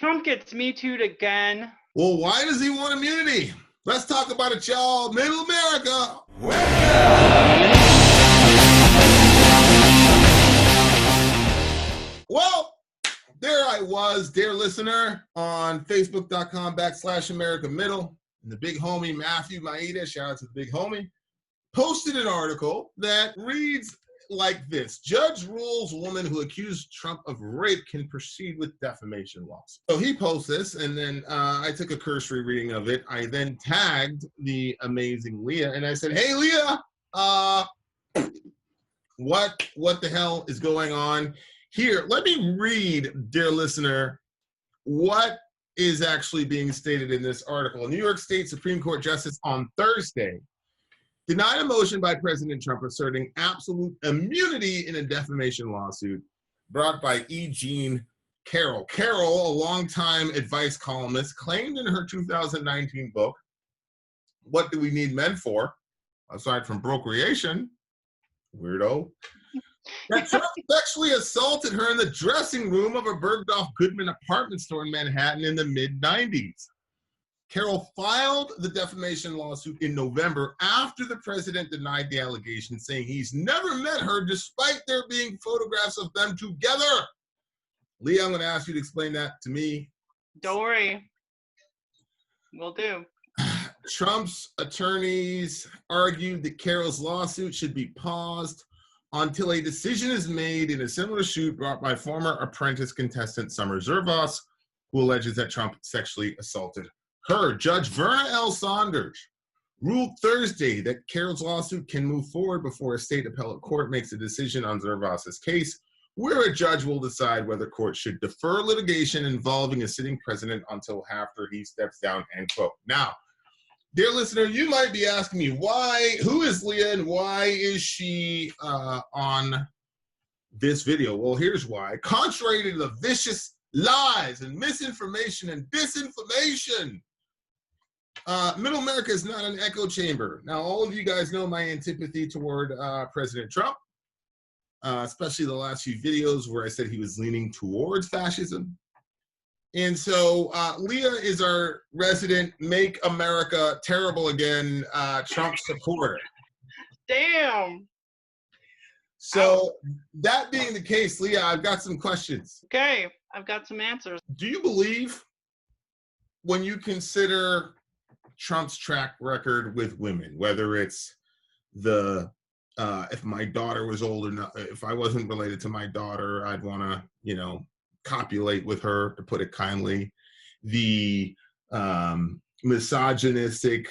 Trump gets Me Too'd again. Well, why does he want immunity? Let's talk about it, y'all. Middle America. Well, there I was, dear listener, on Facebook.com/America Middle. And the big homie, Matthew Maeda, shout out to the big homie, posted an article that reads like this: Judge rules woman who accused Trump of rape can proceed with defamation lawsuit. So he posts this, and then I took a cursory reading of it. I then tagged the amazing Leah, and I said, "Hey, Leah, what the hell is going on here?" Let me read, dear listener, what is actually being stated in this article. A New York State Supreme Court justice on Thursday denied a motion by President Trump asserting absolute immunity in a defamation lawsuit brought by E. Jean Carroll. Carroll, a longtime advice columnist, claimed in her 2019 book, What Do We Need Men For? Aside from procreation, weirdo, that Trump sexually assaulted her in the dressing room of a Bergdorf Goodman apartment store in Manhattan in the mid-90s. Carroll filed the defamation lawsuit in November after the president denied the allegation, saying he's never met her despite there being photographs of them together. Leah, I'm going to ask you to explain that to me. Don't worry. Will do. Trump's attorneys argued that Carroll's lawsuit should be paused until a decision is made in a similar suit brought by former apprentice contestant Summer Zervos, who alleges that Trump sexually assaulted her. Judge Verna L. Saunders ruled Thursday that Carroll's lawsuit can move forward before a state appellate court makes a decision on Zervos's case, where a judge will decide whether courts should defer litigation involving a sitting president until after he steps down, end quote. Now, dear listener, you might be asking me, who is Leah and why is she on this video? Well, here's why. Contrary to the vicious lies and misinformation and disinformation, Middle America is not an echo chamber. Now, all of you guys know my antipathy toward President Trump, especially the last few videos where I said he was leaning towards fascism. And so Leah is our resident Make America Terrible Again Trump supporter. Damn. So that being the case, Leah, I've got some questions. Okay, I've got some answers. Do you believe, when you consider Trump's track record with women, whether it's the if my daughter was old enough, if I wasn't related to my daughter, I'd want to, copulate with her, to put it kindly, the misogynistic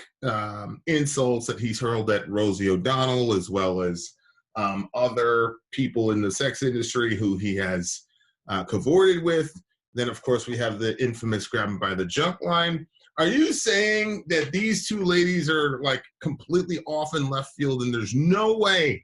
insults that he's hurled at Rosie O'Donnell, as well as other people in the sex industry who he has cavorted with. Then, of course, we have the infamous grabbing by the junk line. Are you saying that these two ladies are like completely off in left field and there's no way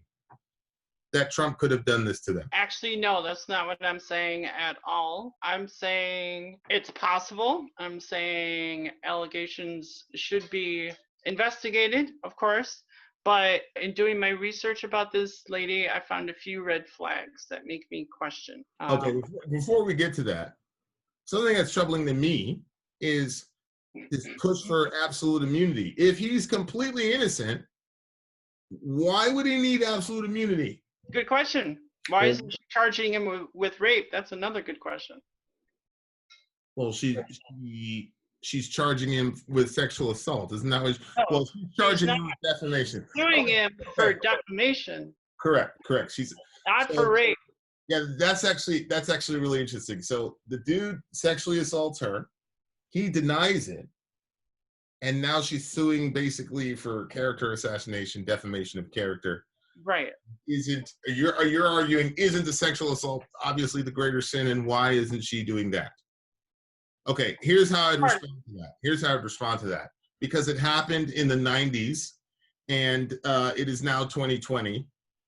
that Trump could have done this to them? Actually, no, that's not what I'm saying at all. I'm saying it's possible. I'm saying allegations should be investigated, of course. But in doing my research about this lady, I found a few red flags that make me question. Okay, before we get to that, something that's troubling to me is this push for absolute immunity. If he's completely innocent, why would he need absolute immunity? Good question. Why isn't she charging him with rape? That's another good question. Well, she's charging him with sexual assault. Isn't that what? Well, she's charging him with defamation. Suing him for defamation. Correct. She's not for rape. Yeah, that's actually really interesting. So the dude sexually assaults her. He denies it. And now she's suing basically for character assassination, defamation of character. Right. You're arguing, isn't the sexual assault obviously the greater sin, and why isn't she doing that? Okay, here's how I'd respond to that. Because it happened in the 90s, and it is now 2020.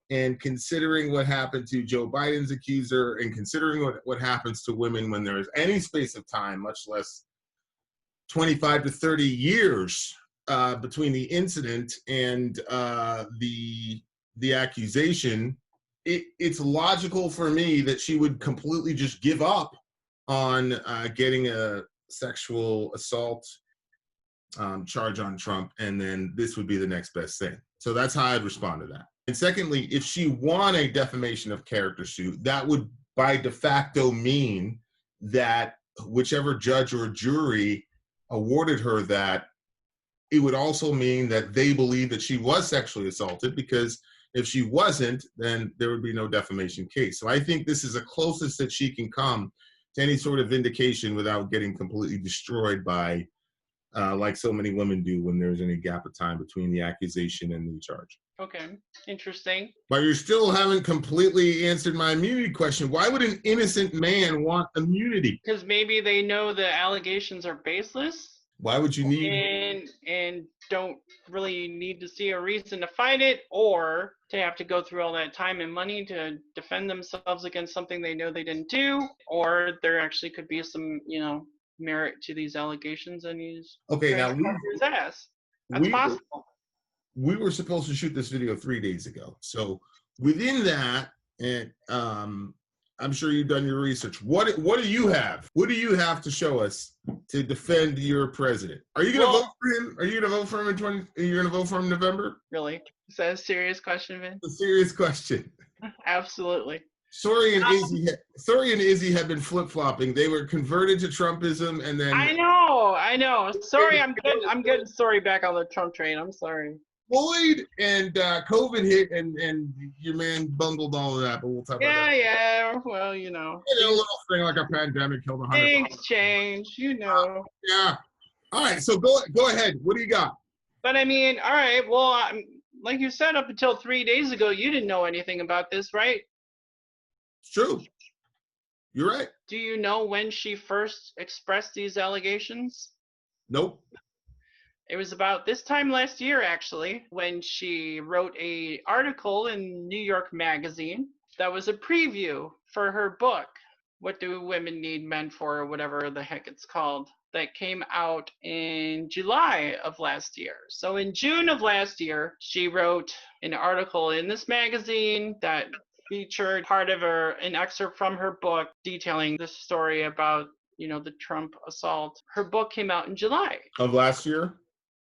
And considering what happened to Joe Biden's accuser, and considering what happens to women when there is any space of time, much less 25 to 30 years between the incident and the accusation, it's logical for me that she would completely just give up on getting a sexual assault charge on Trump, and then this would be the next best thing. So that's how I'd respond to that. And secondly, if she won a defamation of character suit, that would by de facto mean that whichever judge or jury awarded her that, it would also mean that they believe that she was sexually assaulted, because if she wasn't, then there would be no defamation case. So I think this is the closest that she can come to any sort of vindication without getting completely destroyed by, like so many women do when there's any gap of time between the accusation and the charge. Okay, interesting. But you still haven't completely answered my immunity question. Why would an innocent man want immunity? Because maybe they know the allegations are baseless. Why would you need? And don't really need to see a reason to fight it, or to have to go through all that time and money to defend themselves against something they know they didn't do, or there actually could be some, merit to these allegations, and he's now his ass. That's possible. We were supposed to shoot this video 3 days ago. So within that, and I'm sure you've done your research. What do you have? What do you have to show us to defend your president? Are you going to vote for him? Are you going to vote for him you're going to vote for him in November? Really? Is that a serious question, Vin? A serious question. Absolutely. Sori and Izzy have been flip-flopping. They were converted to Trumpism, and then I know. Sorry, I'm getting Sori back on the Trump train. I'm sorry. Floyd and COVID hit, and your man bungled all of that, but we'll talk about that. Yeah. Well, a little thing like a pandemic killed 100. Things change, Yeah. All right, so go ahead. What do you got? But I mean, all right. Well, like you said, up until 3 days ago, you didn't know anything about this, right? It's true. You're right. Do you know when she first expressed these allegations? Nope. It was about this time last year, actually, when she wrote an article in New York Magazine that was a preview for her book, What Do Women Need Men For, or whatever the heck it's called, that came out in July of last year. So in June of last year, she wrote an article in this magazine that featured part of an excerpt from her book detailing this story about, the Trump assault. Her book came out in July. Of last year?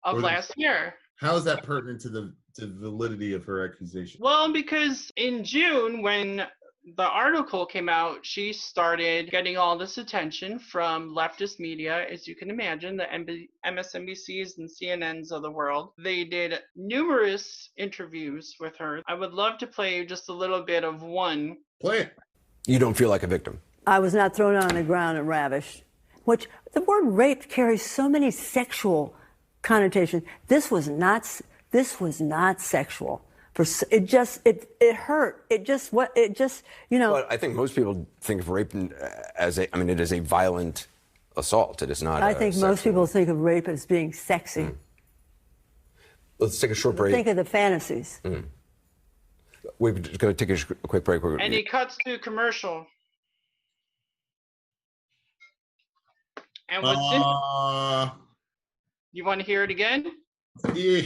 Last year. How is that pertinent to the validity of her accusation? Well, because in June, when the article came out, she started getting all this attention from leftist media, as you can imagine, the MSNBCs and CNNs of the world. They did numerous interviews with her. I would love to play just a little bit of one. Play it. You don't feel like a victim. I was not thrown on the ground and ravished, which the word rape carries so many sexual connotations. This was not sexual. It hurt. But I think most people think of rape as it is a violent assault. It is not. I think most people think of rape as being sexy. Let's take a short break. Think of the fantasies. We're just going to take a quick break. And he cuts to commercial. And you want to hear it again? Yeah,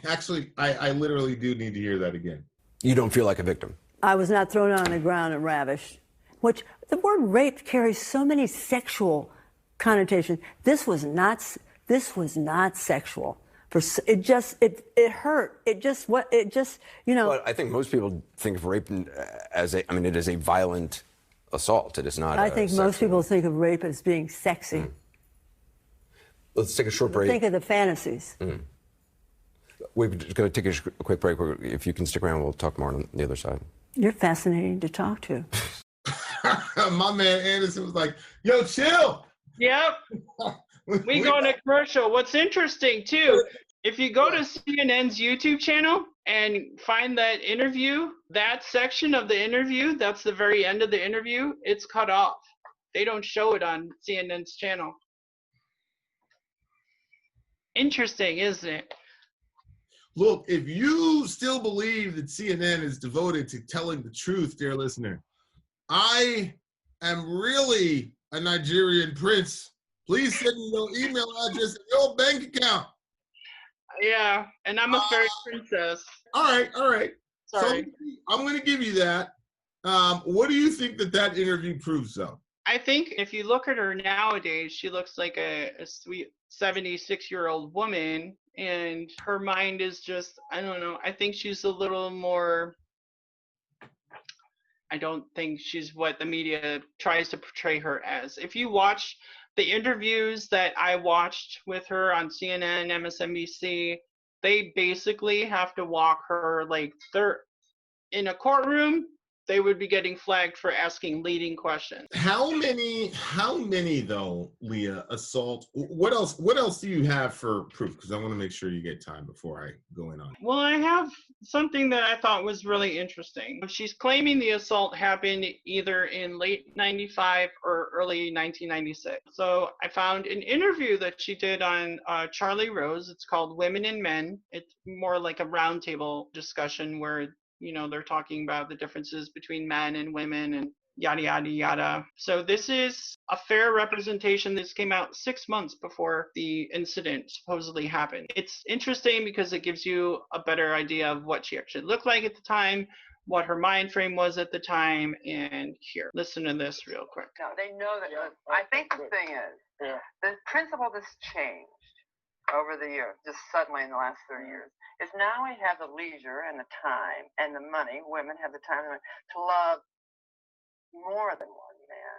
actually, I literally do need to hear that again. You don't feel like a victim. I was not thrown on the ground and ravished, which the word rape carries so many sexual connotations. This was not sexual. It hurt. But I think most people think of rape as it is a violent assault. It is not. I think most people think of rape as being sexy. Let's take a short break. Think of the fantasies. We're just going to take a quick break. If you can stick around, we'll talk more on the other side. You're fascinating to talk to. My man Anderson was like, yo, chill. Yep. We go to commercial. What's interesting, too, if you go to CNN's YouTube channel and find that interview, that section of the interview, that's the very end of the interview, it's cut off. They don't show it on CNN's channel. Interesting, isn't it? Look, if you still believe that CNN is devoted to telling the truth, dear listener, I am really a Nigerian prince. Please send me your email address and your bank account. Yeah, and I'm a fairy princess. All right. Sorry. So I'm going to give you that. What do you think that interview proves, though? I think if you look at her nowadays, she looks like a sweet 76-year-old woman, and her mind is just, I don't know. I think she's a little more, I don't think she's what the media tries to portray her as. If you watch the interviews that I watched with her on CNN, MSNBC, they basically have to walk her like they're in a courtroom. They would be getting flagged for asking leading questions. How many though, Leah, assault? What else do you have for proof? Because I want to make sure you get time before I go in on it. Well, I have something that I thought was really interesting. She's claiming the assault happened either in late 95 or early 1996. So I found an interview that she did on Charlie Rose. It's called Women and Men. It's more like a roundtable discussion where, you know, they're talking about the differences between men and women and yada, yada, yada. So this is a fair representation. This came out 6 months before the incident supposedly happened. It's interesting because it gives you a better idea of what she actually looked like at the time, what her mind frame was at the time, and here, listen to this real quick. No, they know that. I think the thing is, the principle that's changed over the years, just suddenly in the last 30 years, is now we have the leisure and the time and the money, women have the time to love more than one man.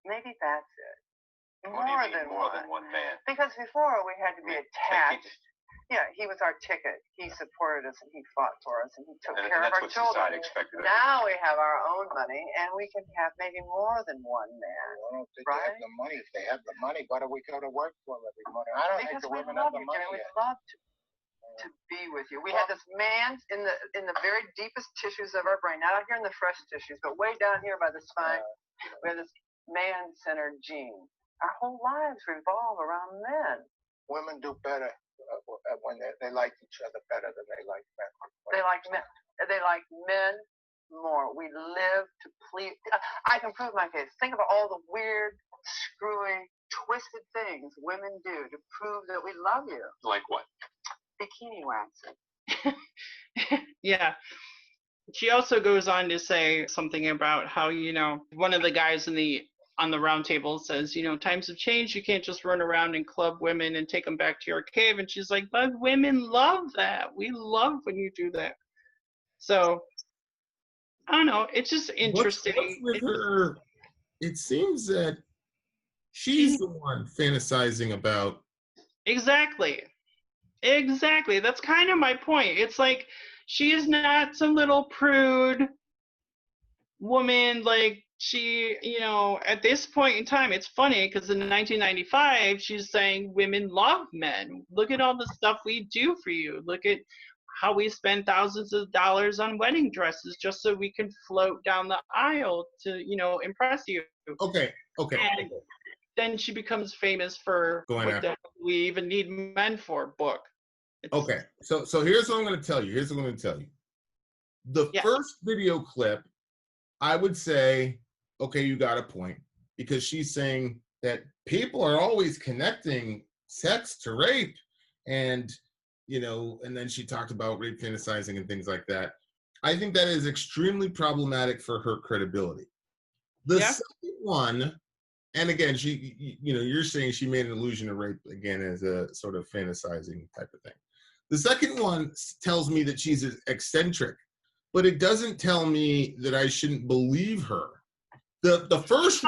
Maybe that's it. More than one man. Because before we had to be attached. Yeah, he was our ticket. He supported us and he fought for us and he took care of our children. Now we have our own money and we can have maybe more than one man. Well, if they have the money, if they have the money, why do we go to work for them every morning? I don't think the women have the money. We'd love to be with you. We had this man in the very deepest tissues of our brain, not out here in the fresh tissues, but way down here by the spine. We have this man-centered gene. Our whole lives revolve around men. Women do better when they like each other better than they like men. They like men. They like men more. We live to please. I can prove my case. Think about all the weird, screwy, twisted things women do to prove that we love you. Like what? Bikini waxing. Yeah. She also goes on to say something about how, you know, one of the guys on the round table says, you know, times have changed. You can't just run around and club women and take them back to your cave. And she's like, but women love that. We love when you do that. So, I don't know. It's just interesting. What's with her? It seems that she's the one fantasizing about. Exactly. That's kind of my point. It's like she is not some little prude woman. Like she, you know, at this point in time, it's funny because in 1995, she's saying women love men. Look at all the stuff we do for you. Look at how we spend thousands of dollars on wedding dresses just so we can float down the aisle to, you know, impress you. Okay. And then she becomes famous for Going what the hell we even need men for book. Okay, so here's what I'm going to tell you. The first video clip, I would say, okay, you got a point, because she's saying that people are always connecting sex to rape, and, you know, and then she talked about rape fantasizing and things like that. I think that is extremely problematic for her credibility. The second one, and again, she, you know, you're saying she made an allusion to rape again as a sort of fantasizing type of thing. The second one tells me that she's eccentric, but it doesn't tell me that I shouldn't believe her. The first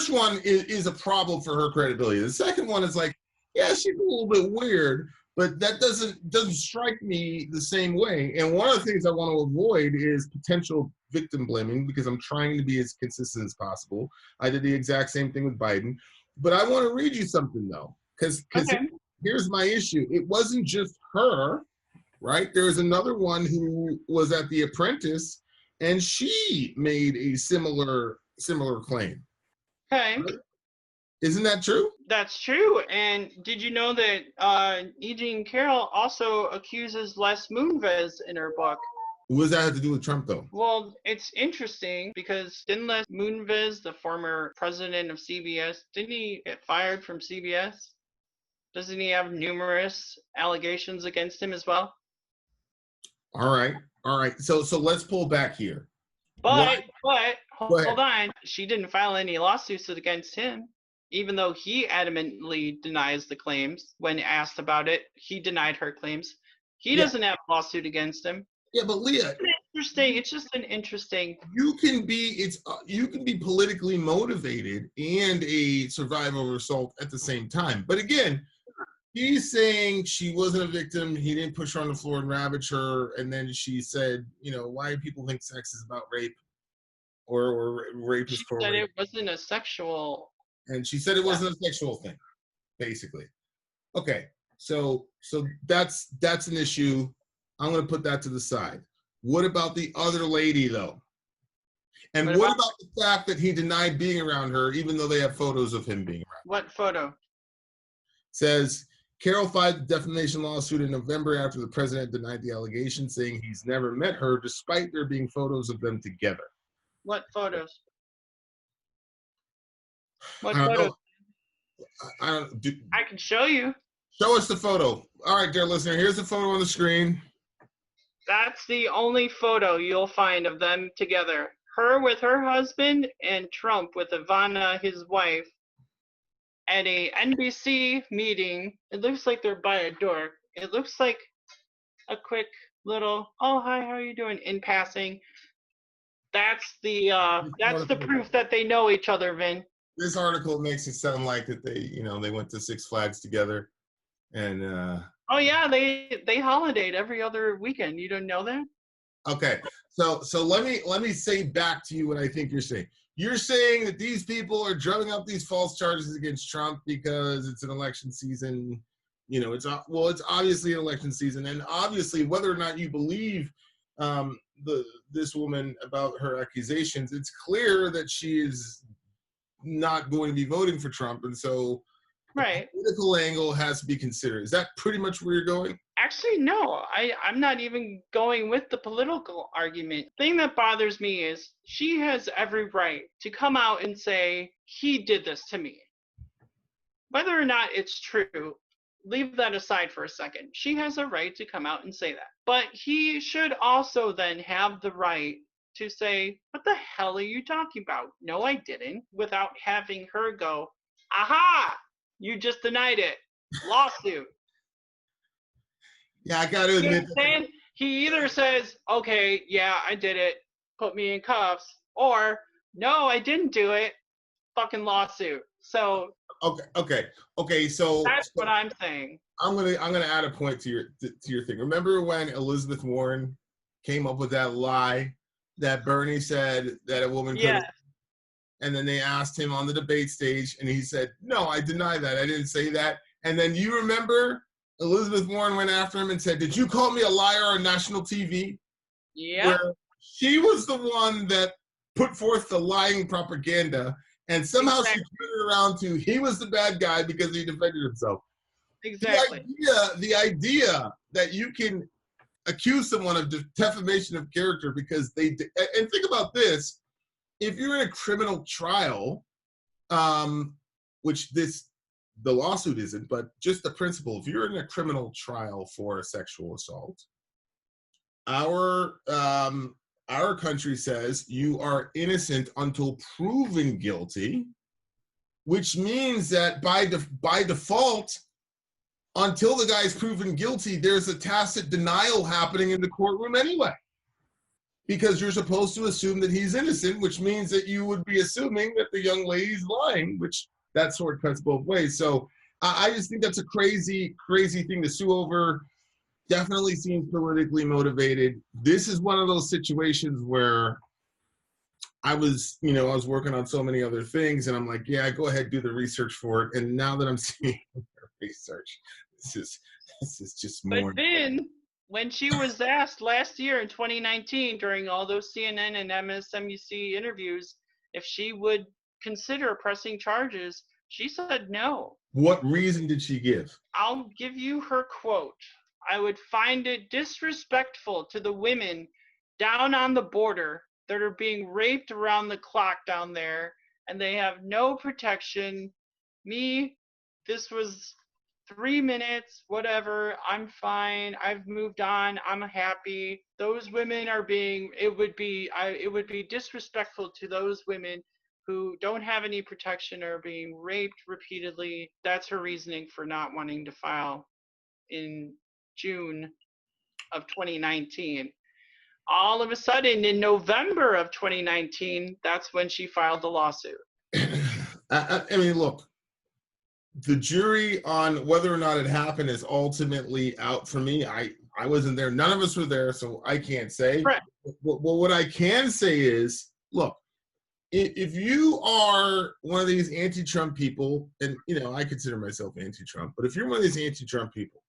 one is a problem for her credibility. The second one is like, yeah, she's a little bit weird, but that doesn't strike me the same way. And one of the things I want to avoid is potential victim blaming, because I'm trying to be as consistent as possible. I did the exact same thing with Biden. But I want to read you something, though, because here's my issue. It wasn't just her, right? There was another one who was at The Apprentice, and she made a similar claim. Okay. Right? Isn't that true? That's true. And did you know that E. Jean Carroll also accuses Les Moonves in her book? What does that have to do with Trump, though? Well, it's interesting because didn't Les Moonves, the former president of CBS, didn't he get fired from CBS? Doesn't he have numerous allegations against him as well? All right. So let's pull back here. But Hold on. She didn't file any lawsuits against him, even though he adamantly denies the claims. When asked about it, he denied her claims. He doesn't have a lawsuit against him. Yeah, but Leah, interesting. It's just an interesting. You can be politically motivated and a survivor of assault at the same time. But again, he's saying she wasn't a victim. He didn't push her on the floor and ravage her. And then she said, why do people think sex is about rape or rape is for rape? She said it wasn't a sexual. And she said it wasn't a sexual thing, basically. Okay, so that's an issue. I'm going to put that to the side. What about the other lady, though? And what about the fact that he denied being around her, even though they have photos of him being around? What photo? Says, Carol filed the defamation lawsuit in November after the president denied the allegation, saying he's never met her, despite there being photos of them together. What photos? What photos? I can show you. Show us the photo. All right, dear listener, here's the photo on the screen. That's the only photo you'll find of them together. Her with her husband and Trump with Ivana, his wife, at a NBC meeting. It looks like they're by a door. It looks like a quick little, oh, hi, how are you doing, in passing. That's the proof that they know each other, Vin. This article makes it sound like that they went to Six Flags together. And oh yeah, they holidayed every other weekend. You don't know that? Okay, so let me say back to you what I think you're saying. You're saying that these people are drumming up these false charges against Trump because it's an election season. It's obviously an election season, and obviously whether or not you believe this woman about her accusations, it's clear that she is not going to be voting for Trump, and so. Right. The political angle has to be considered. Is that pretty much where you're going? Actually, no. I'm not even going with the political argument. The thing that bothers me is she has every right to come out and say, he did this to me. Whether or not it's true, leave that aside for a second. She has a right to come out and say that. But he should also then have the right to say, what the hell are you talking about? No, I didn't, without having her go, aha! You just denied it. Lawsuit. Yeah, I got to admit. He either says, okay, yeah, I did it, put me in cuffs, or no, I didn't do it, fucking lawsuit. So okay. So that's what I'm saying. I'm gonna add a point to your thing. Remember when Elizabeth Warren came up with that lie that Bernie said that a woman could have. And then they asked him on the debate stage, and he said, no, I deny that. I didn't say that. And then you remember Elizabeth Warren went after him and said, did you call me a liar on national TV? Yeah. Where she was the one that put forth the lying propaganda, and somehow she turned it around to he was the bad guy because he defended himself. Exactly. The idea that you can accuse someone of defamation of character because and think about this. If you're in a criminal trial, which the lawsuit isn't, but just the principle, if you're in a criminal trial for a sexual assault, our country says you are innocent until proven guilty, which means that by default, until the guy's proven guilty, there's a tacit denial happening in the courtroom anyway. Because you're supposed to assume that he's innocent, which means that you would be assuming that the young lady's lying, which that sword cuts both ways. So I just think that's a crazy, crazy thing to sue over. Definitely seems politically motivated. This is one of those situations where I was working on so many other things, and I'm like, yeah, go ahead, do the research for it. And now that I'm seeing the research, this is just more. But then, when she was asked last year in 2019 during all those CNN and MSNBC interviews if she would consider pressing charges, she said no. What reason did she give? I'll give you her quote. I would find it disrespectful to the women down on the border that are being raped around the clock down there, and they have no protection. This was 3 minutes, whatever, I'm fine, I've moved on, I'm happy. Those women are being, it would be disrespectful to those women who don't have any protection or being raped repeatedly. That's her reasoning for not wanting to file in June of 2019. All of a sudden, in November of 2019, that's when she filed the lawsuit. I mean, look, the jury on whether or not it happened is ultimately out for me. I wasn't there. None of us were there, so I can't say. Right. Well, what I can say is, look, if you are one of these anti-Trump people, and you know, I consider myself anti-Trump, but if you're one of these anti-Trump people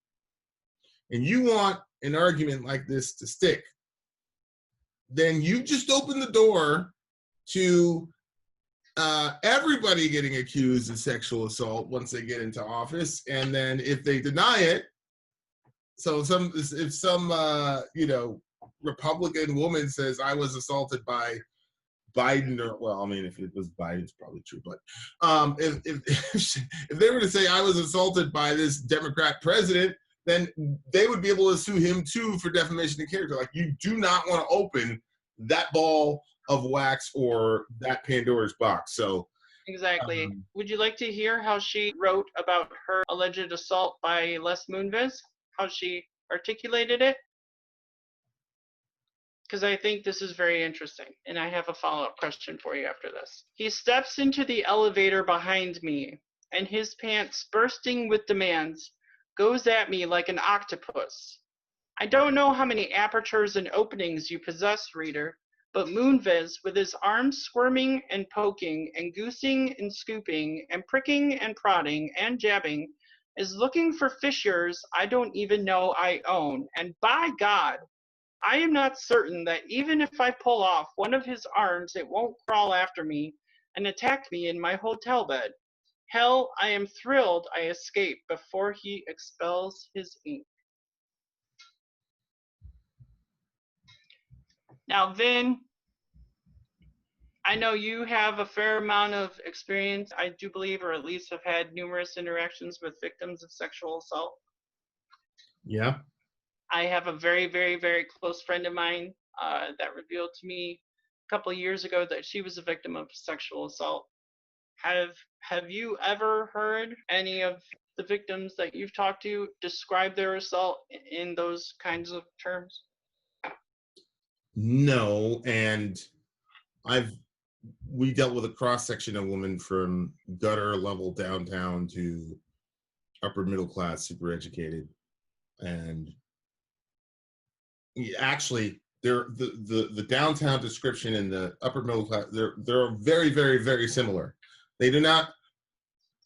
and you want an argument like this to stick, then you just open the door to everybody getting accused of sexual assault once they get into office, and then if they deny it, so if some you know, Republican woman says I was assaulted by Biden, or well, I mean, if it was Biden, it's probably true, but if they were to say I was assaulted by this Democrat president, then they would be able to sue him too for defamation of character. Like, you do not want to open that ball of wax or that Pandora's box. So exactly. Would you like to hear how she wrote about her alleged assault by Les Moonves? How she articulated it? Because I think this is very interesting, and I have a follow-up question for you after this. He steps into the elevator behind me, and his pants, bursting with demands, goes at me like an octopus. I don't know how many apertures and openings you possess, reader, but Moonves, with his arms squirming and poking and goosing and scooping and pricking and prodding and jabbing, is looking for fissures I don't even know I own. And by God, I am not certain that even if I pull off one of his arms, it won't crawl after me and attack me in my hotel bed. Hell, I am thrilled I escape before he expels his ink. Now, Vin, I know you have a fair amount of experience, I do believe, or at least have had numerous interactions with victims of sexual assault. yeah. I have a very, very, very close friend of mine that revealed to me a couple of years ago that she was a victim of sexual assault. Have you ever heard any of the victims that you've talked to describe their assault in those kinds of terms? No, and we dealt with a cross section of women from gutter level downtown to upper middle class, super educated, and actually, the downtown description and the upper middle class, they're very, very, very similar. They do not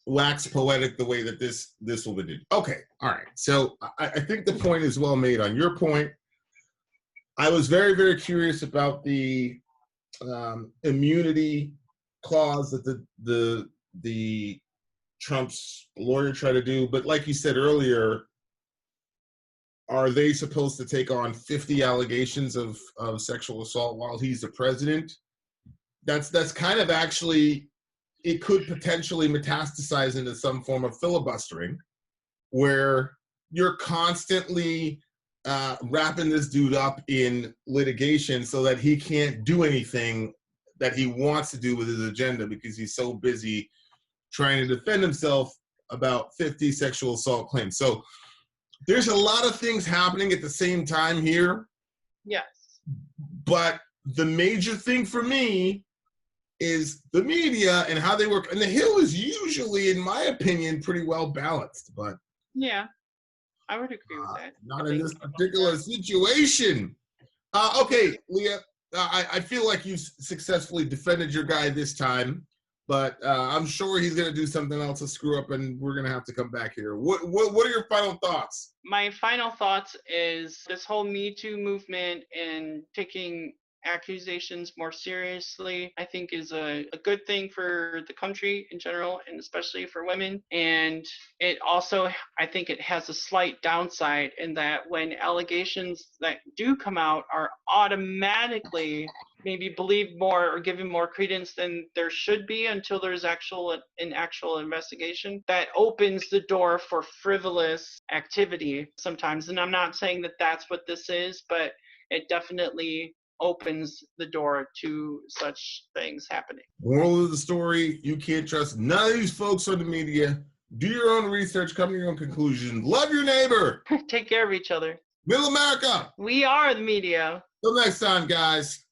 wax poetic the way that this woman did. Okay, all right. So I think the point is well made on your point. I was very, very curious about the immunity clause that the Trump's lawyer tried to do, but like you said earlier, are they supposed to take on 50 allegations of sexual assault while he's the president? That's kind of actually, it could potentially metastasize into some form of filibustering where you're constantly wrapping this dude up in litigation so that he can't do anything that he wants to do with his agenda because he's so busy trying to defend himself about 50 sexual assault claims. So there's a lot of things happening at the same time here. Yes. But the major thing for me is the media and how they work. And the Hill is usually, in my opinion, pretty well balanced. But yeah, I would agree with that. Not in this particular situation. Okay, Leah, I feel like you've successfully defended your guy this time. But I'm sure he's going to do something else to screw up, and we're going to have to come back here. What are your final thoughts? My final thoughts is this whole Me Too movement and taking accusations more seriously, I think is a good thing for the country in general, and especially for women. And it also, I think it has a slight downside in that when allegations that do come out are automatically maybe believe more or giving more credence than there should be until there's an actual investigation that opens the door for frivolous activity sometimes. And I'm not saying that that's what this is, but it definitely opens the door to such things happening. Moral of the story, you can't trust none of these folks on the media. Do your own research, come to your own conclusion. Love your neighbor. Take care of each other. Middle America. We are the media. Till next time, guys.